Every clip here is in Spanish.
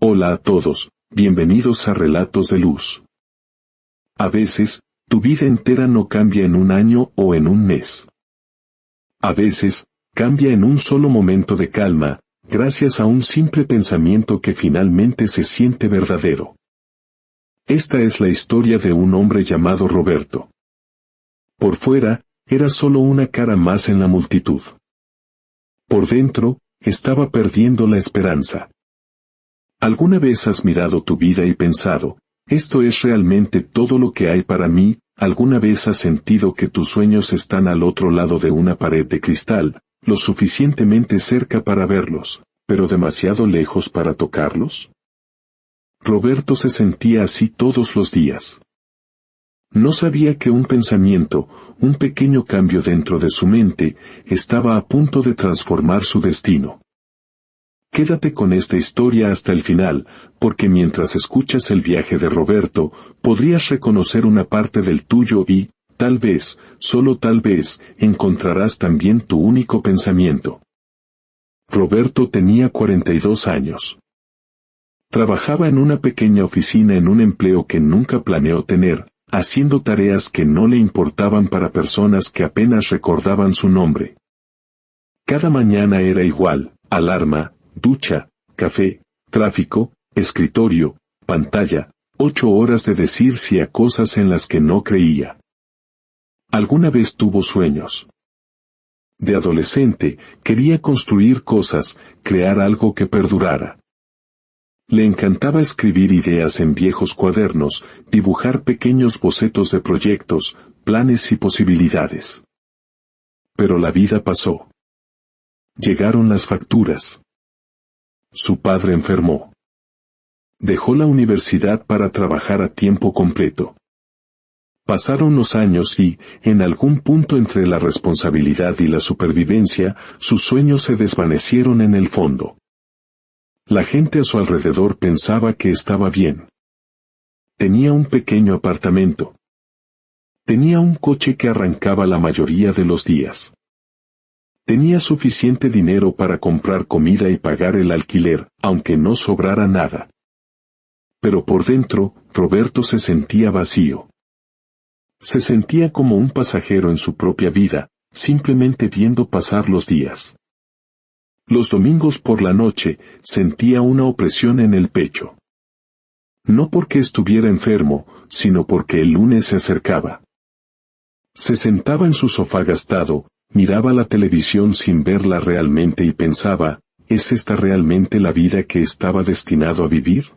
Hola a todos, bienvenidos a Relatos de Luz. A veces, tu vida entera no cambia en un año o en un mes. A veces, cambia en un solo momento de calma, gracias a un simple pensamiento que finalmente se siente verdadero. Esta es la historia de un hombre llamado Roberto. Por fuera, era solo una cara más en la multitud. Por dentro, estaba perdiendo la esperanza. ¿Alguna vez has mirado tu vida y pensado, esto es realmente todo lo que hay para mí? ¿Alguna vez has sentido que tus sueños están al otro lado de una pared de cristal, lo suficientemente cerca para verlos, pero demasiado lejos para tocarlos? Roberto se sentía así todos los días. No sabía que un pensamiento, un pequeño cambio dentro de su mente, estaba a punto de transformar su destino. Quédate con esta historia hasta el final, porque mientras escuchas el viaje de Roberto, podrías reconocer una parte del tuyo y, tal vez, solo tal vez, encontrarás también tu único pensamiento. Roberto tenía 42 años. Trabajaba en una pequeña oficina en un empleo que nunca planeó tener, haciendo tareas que no le importaban para personas que apenas recordaban su nombre. Cada mañana era igual: alarma, ducha, café, tráfico, escritorio, pantalla, 8 horas de decir sí a cosas en las que no creía. ¿Alguna vez tuvo sueños? De adolescente, quería construir cosas, crear algo que perdurara. Le encantaba escribir ideas en viejos cuadernos, dibujar pequeños bocetos de proyectos, planes y posibilidades. Pero la vida pasó. Llegaron las facturas. Su padre enfermó. Dejó la universidad para trabajar a tiempo completo. Pasaron los años y, en algún punto entre la responsabilidad y la supervivencia, sus sueños se desvanecieron en el fondo. La gente a su alrededor pensaba que estaba bien. Tenía un pequeño apartamento. Tenía un coche que arrancaba la mayoría de los días. Tenía suficiente dinero para comprar comida y pagar el alquiler, aunque no sobrara nada. Pero por dentro, Roberto se sentía vacío. Se sentía como un pasajero en su propia vida, simplemente viendo pasar los días. Los domingos por la noche, sentía una opresión en el pecho. No porque estuviera enfermo, sino porque el lunes se acercaba. Se sentaba en su sofá gastado, miraba la televisión sin verla realmente y pensaba, ¿es esta realmente la vida que estaba destinado a vivir?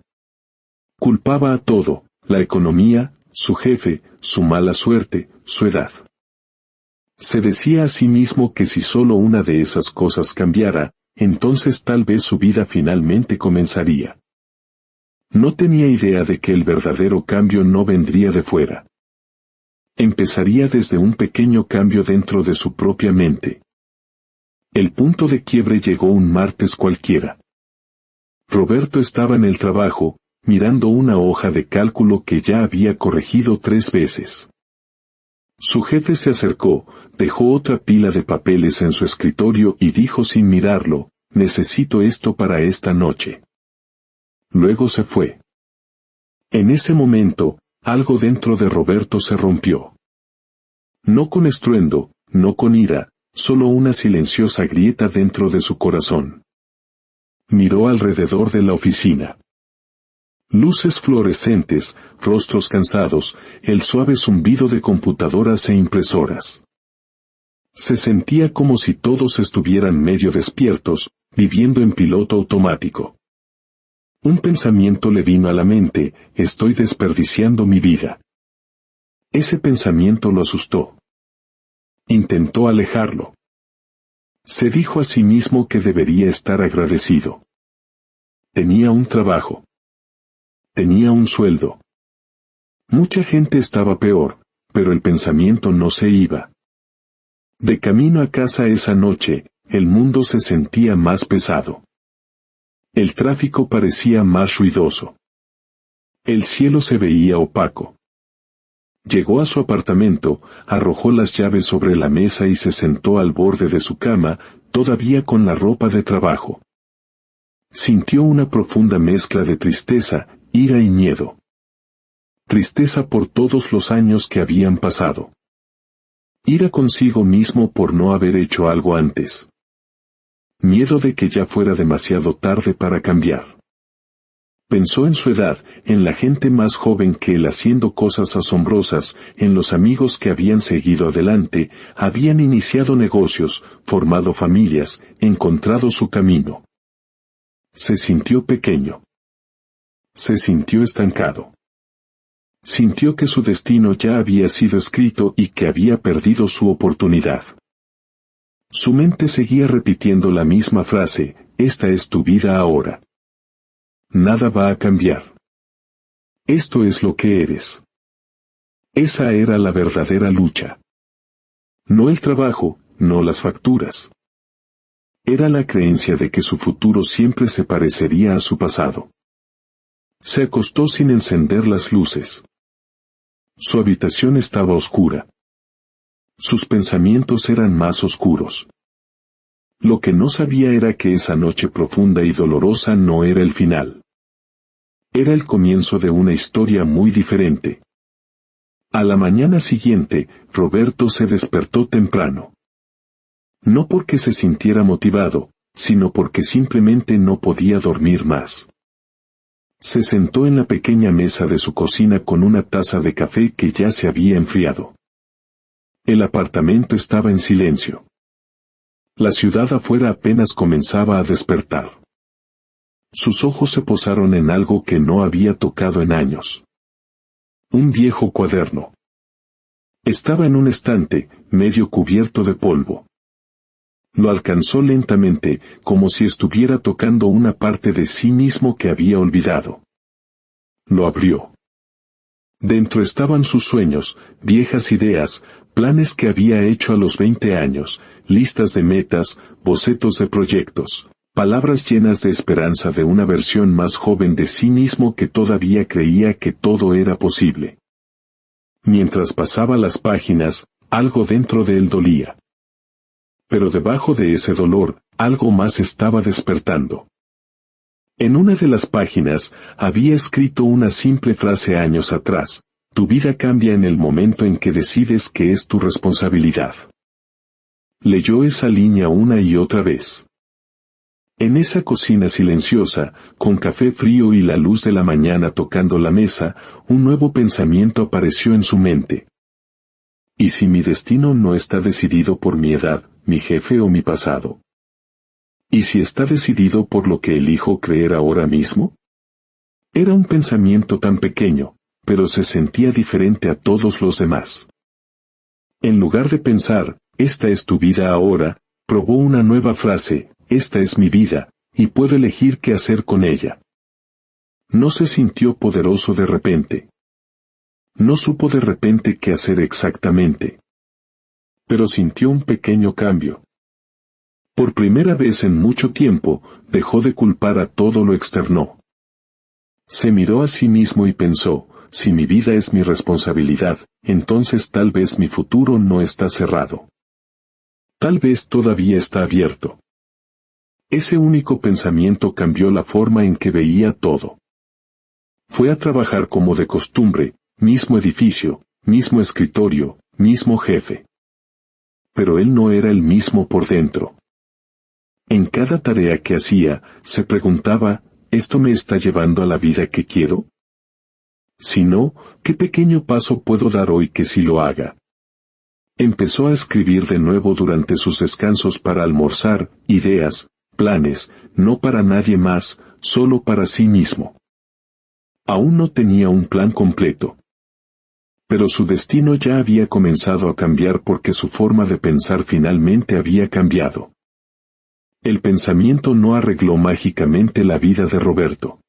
Culpaba a todo: la economía, su jefe, su mala suerte, su edad. Se decía a sí mismo que si solo una de esas cosas cambiara, entonces tal vez su vida finalmente comenzaría. No tenía idea de que el verdadero cambio no vendría de fuera. Empezaría desde un pequeño cambio dentro de su propia mente. El punto de quiebre llegó un martes cualquiera. Roberto estaba en el trabajo, mirando una hoja de cálculo que ya había corregido 3 veces. Su jefe se acercó, dejó otra pila de papeles en su escritorio y dijo sin mirarlo: necesito esto para esta noche. Luego se fue. En ese momento, algo dentro de Roberto se rompió. No con estruendo, no con ira, solo una silenciosa grieta dentro de su corazón. Miró alrededor de la oficina. Luces fluorescentes, rostros cansados, el suave zumbido de computadoras e impresoras. Se sentía como si todos estuvieran medio despiertos, viviendo en piloto automático. Un pensamiento le vino a la mente: estoy desperdiciando mi vida. Ese pensamiento lo asustó. Intentó alejarlo. Se dijo a sí mismo que debería estar agradecido. Tenía un trabajo. Tenía un sueldo. Mucha gente estaba peor, pero el pensamiento no se iba. De camino a casa esa noche, el mundo se sentía más pesado. El tráfico parecía más ruidoso. El cielo se veía opaco. Llegó a su apartamento, arrojó las llaves sobre la mesa y se sentó al borde de su cama, todavía con la ropa de trabajo. Sintió una profunda mezcla de tristeza, ira y miedo. Tristeza por todos los años que habían pasado. Ira consigo mismo por no haber hecho algo antes. Miedo de que ya fuera demasiado tarde para cambiar. Pensó en su edad, en la gente más joven que él haciendo cosas asombrosas, en los amigos que habían seguido adelante, habían iniciado negocios, formado familias, encontrado su camino. Se sintió pequeño. Se sintió estancado. Sintió que su destino ya había sido escrito y que había perdido su oportunidad. Su mente seguía repitiendo la misma frase: esta es tu vida ahora. Nada va a cambiar. Esto es lo que eres. Esa era la verdadera lucha. No el trabajo, no las facturas. Era la creencia de que su futuro siempre se parecería a su pasado. Se acostó sin encender las luces. Su habitación estaba oscura. Sus pensamientos eran más oscuros. Lo que no sabía era que esa noche profunda y dolorosa no era el final. Era el comienzo de una historia muy diferente. A la mañana siguiente, Roberto se despertó temprano. No porque se sintiera motivado, sino porque simplemente no podía dormir más. Se sentó en la pequeña mesa de su cocina con una taza de café que ya se había enfriado. El apartamento estaba en silencio. La ciudad afuera apenas comenzaba a despertar. Sus ojos se posaron en algo que no había tocado en años. Un viejo cuaderno. Estaba en un estante, medio cubierto de polvo. Lo alcanzó lentamente, como si estuviera tocando una parte de sí mismo que había olvidado. Lo abrió. Dentro estaban sus sueños, viejas ideas, planes que había hecho a los 20 años, listas de metas, bocetos de proyectos, palabras llenas de esperanza de una versión más joven de sí mismo que todavía creía que todo era posible. Mientras pasaba las páginas, algo dentro de él dolía. Pero debajo de ese dolor, algo más estaba despertando. En una de las páginas, había escrito una simple frase años atrás: tu vida cambia en el momento en que decides que es tu responsabilidad. Leyó esa línea una y otra vez. En esa cocina silenciosa, con café frío y la luz de la mañana tocando la mesa, un nuevo pensamiento apareció en su mente. ¿Y si mi destino no está decidido por mi edad, mi jefe o mi pasado? ¿Y si está decidido por lo que elijo creer ahora mismo? Era un pensamiento tan pequeño, pero se sentía diferente a todos los demás. En lugar de pensar, esta es tu vida ahora, probó una nueva frase: esta es mi vida, y puedo elegir qué hacer con ella. No se sintió poderoso de repente. No supo de repente qué hacer exactamente. Pero sintió un pequeño cambio. Por primera vez en mucho tiempo, dejó de culpar a todo lo externo. Se miró a sí mismo y pensó: si mi vida es mi responsabilidad, entonces tal vez mi futuro no está cerrado. Tal vez todavía está abierto. Ese único pensamiento cambió la forma en que veía todo. Fue a trabajar como de costumbre, mismo edificio, mismo escritorio, mismo jefe. Pero él no era el mismo por dentro. En cada tarea que hacía, se preguntaba: ¿esto me está llevando a la vida que quiero? Si no, ¿qué pequeño paso puedo dar hoy que sí lo haga? Empezó a escribir de nuevo durante sus descansos para almorzar, ideas, planes, no para nadie más, solo para sí mismo. Aún no tenía un plan completo. Pero su destino ya había comenzado a cambiar porque su forma de pensar finalmente había cambiado. El pensamiento no arregló mágicamente la vida de Roberto.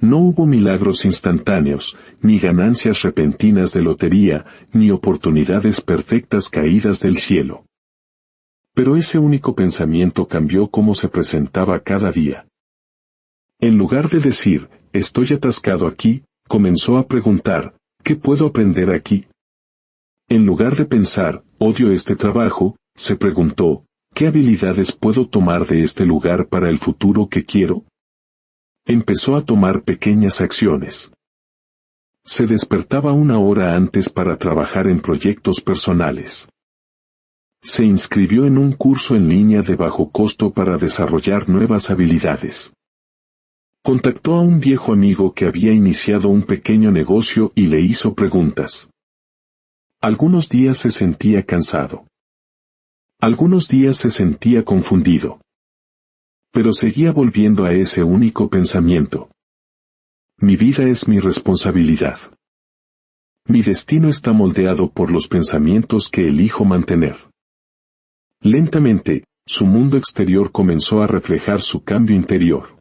No hubo milagros instantáneos, ni ganancias repentinas de lotería, ni oportunidades perfectas caídas del cielo. Pero ese único pensamiento cambió cómo se presentaba cada día. En lugar de decir: estoy atascado aquí, comenzó a preguntar: ¿qué puedo aprender aquí? En lugar de pensar: odio este trabajo, se preguntó: ¿Qué habilidades puedo tomar de este lugar para el futuro que quiero? Empezó a tomar pequeñas acciones. Se despertaba 1 hora antes para trabajar en proyectos personales. Se inscribió en un curso en línea de bajo costo para desarrollar nuevas habilidades. Contactó a un viejo amigo que había iniciado un pequeño negocio y le hizo preguntas. Algunos días se sentía cansado. Algunos días se sentía confundido. Pero seguía volviendo a ese único pensamiento. Mi vida es mi responsabilidad. Mi destino está moldeado por los pensamientos que elijo mantener. Lentamente, su mundo exterior comenzó a reflejar su cambio interior.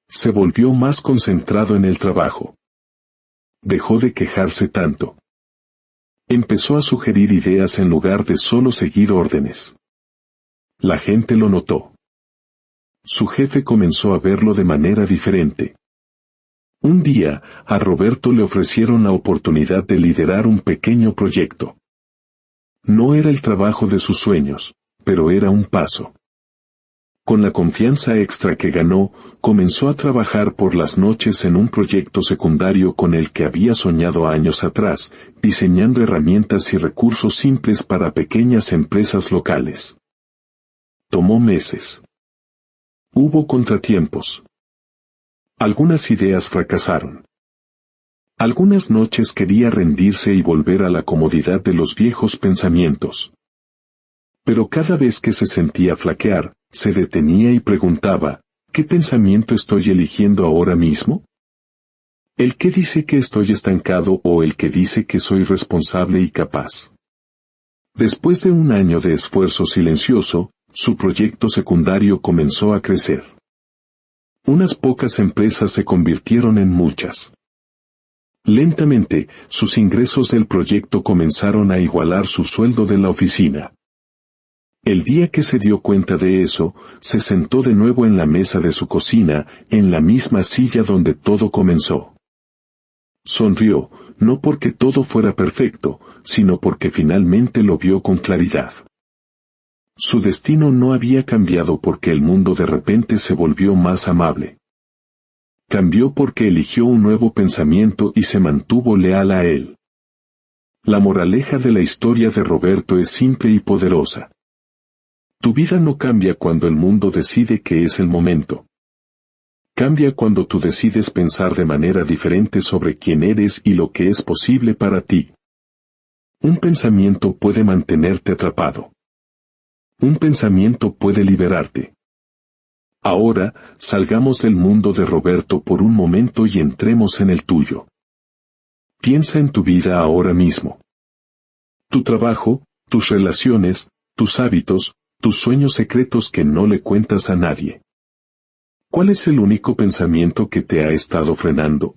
Se volvió más concentrado en el trabajo. Dejó de quejarse tanto. Empezó a sugerir ideas en lugar de solo seguir órdenes. La gente lo notó. Su jefe comenzó a verlo de manera diferente. Un día, a Roberto le ofrecieron la oportunidad de liderar un pequeño proyecto. No era el trabajo de sus sueños, pero era un paso. Con la confianza extra que ganó, comenzó a trabajar por las noches en un proyecto secundario con el que había soñado años atrás, diseñando herramientas y recursos simples para pequeñas empresas locales. Tomó meses. Hubo contratiempos. Algunas ideas fracasaron. Algunas noches quería rendirse y volver a la comodidad de los viejos pensamientos. Pero cada vez que se sentía flaquear, se detenía y preguntaba, ¿qué pensamiento estoy eligiendo ahora mismo? ¿El que dice que estoy estancado o el que dice que soy responsable y capaz? Después de 1 año de esfuerzo silencioso, su proyecto secundario comenzó a crecer. Unas pocas empresas se convirtieron en muchas. Lentamente, sus ingresos del proyecto comenzaron a igualar su sueldo de la oficina. El día que se dio cuenta de eso, se sentó de nuevo en la mesa de su cocina, en la misma silla donde todo comenzó. Sonrió, no porque todo fuera perfecto, sino porque finalmente lo vio con claridad. Su destino no había cambiado porque el mundo de repente se volvió más amable. Cambió porque eligió un nuevo pensamiento y se mantuvo leal a él. La moraleja de la historia de Roberto es simple y poderosa. Tu vida no cambia cuando el mundo decide que es el momento. Cambia cuando tú decides pensar de manera diferente sobre quién eres y lo que es posible para ti. Un pensamiento puede mantenerte atrapado. Un pensamiento puede liberarte. Ahora, salgamos del mundo de Roberto por un momento y entremos en el tuyo. Piensa en tu vida ahora mismo. Tu trabajo, tus relaciones, tus hábitos, tus sueños secretos que no le cuentas a nadie. ¿Cuál es el único pensamiento que te ha estado frenando?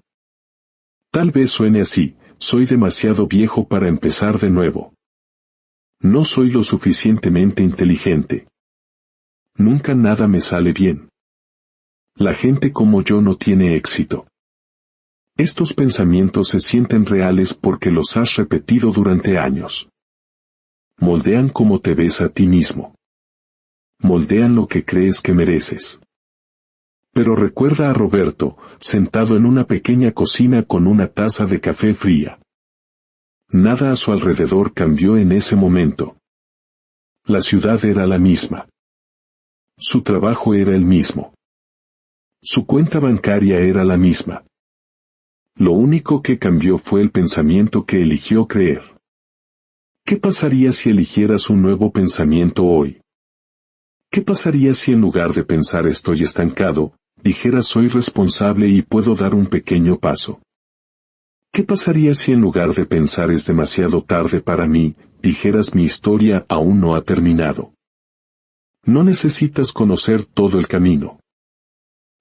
Tal vez suene así, soy demasiado viejo para empezar de nuevo. No soy lo suficientemente inteligente. Nunca nada me sale bien. La gente como yo no tiene éxito. Estos pensamientos se sienten reales porque los has repetido durante años. Moldean cómo te ves a ti mismo. Moldean lo que crees que mereces. Pero recuerda a Roberto, sentado en una pequeña cocina con una taza de café fría. Nada a su alrededor cambió en ese momento. La ciudad era la misma. Su trabajo era el mismo. Su cuenta bancaria era la misma. Lo único que cambió fue el pensamiento que eligió creer. ¿Qué pasaría si eligieras un nuevo pensamiento hoy? ¿Qué pasaría si en lugar de pensar estoy estancado, dijeras soy responsable y puedo dar un pequeño paso? ¿Qué pasaría si en lugar de pensar es demasiado tarde para mí, dijeras mi historia aún no ha terminado? No necesitas conocer todo el camino.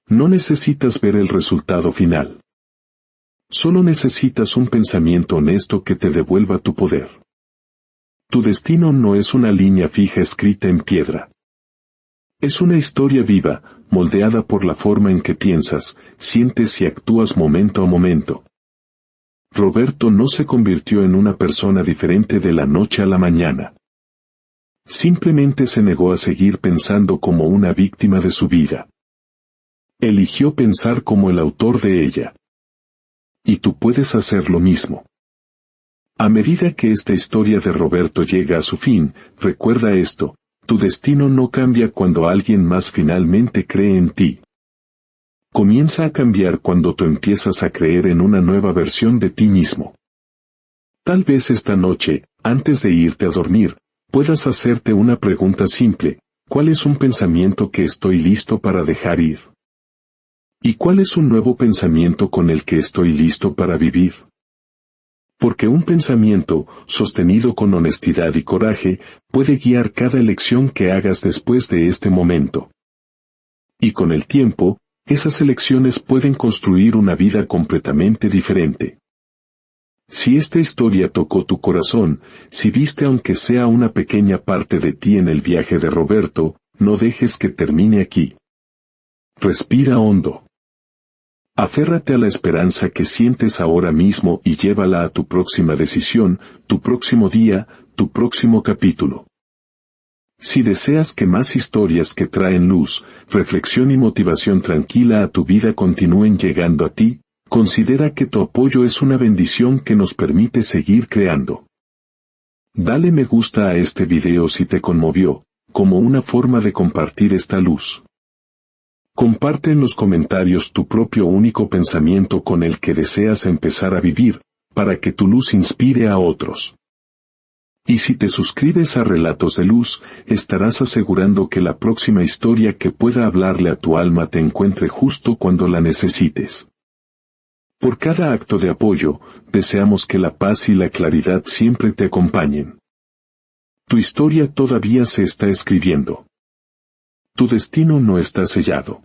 No necesitas ver el resultado final. Solo necesitas un pensamiento honesto que te devuelva tu poder. Tu destino no es una línea fija escrita en piedra. Es una historia viva, moldeada por la forma en que piensas, sientes y actúas momento a momento. Roberto no se convirtió en una persona diferente de la noche a la mañana. Simplemente se negó a seguir pensando como una víctima de su vida. Eligió pensar como el autor de ella. Y tú puedes hacer lo mismo. A medida que esta historia de Roberto llega a su fin, recuerda esto: tu destino no cambia cuando alguien más finalmente cree en ti. Comienza a cambiar cuando tú empiezas a creer en una nueva versión de ti mismo. Tal vez esta noche, antes de irte a dormir, puedas hacerte una pregunta simple: ¿cuál es un pensamiento que estoy listo para dejar ir? ¿Y cuál es un nuevo pensamiento con el que estoy listo para vivir? Porque un pensamiento, sostenido con honestidad y coraje, puede guiar cada elección que hagas después de este momento. Y con el tiempo, esas elecciones pueden construir una vida completamente diferente. Si esta historia tocó tu corazón, si viste aunque sea una pequeña parte de ti en el viaje de Roberto, no dejes que termine aquí. Respira hondo. Aférrate a la esperanza que sientes ahora mismo y llévala a tu próxima decisión, tu próximo día, tu próximo capítulo. Si deseas que más historias que traen luz, reflexión y motivación tranquila a tu vida continúen llegando a ti, considera que tu apoyo es una bendición que nos permite seguir creando. Dale me gusta a este video si te conmovió, como una forma de compartir esta luz. Comparte en los comentarios tu propio único pensamiento con el que deseas empezar a vivir, para que tu luz inspire a otros. Y si te suscribes a Relatos de Luz, estarás asegurando que la próxima historia que pueda hablarle a tu alma te encuentre justo cuando la necesites. Por cada acto de apoyo, deseamos que la paz y la claridad siempre te acompañen. Tu historia todavía se está escribiendo. Tu destino no está sellado.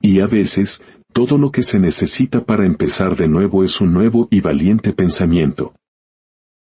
Y a veces, todo lo que se necesita para empezar de nuevo es un nuevo y valiente pensamiento.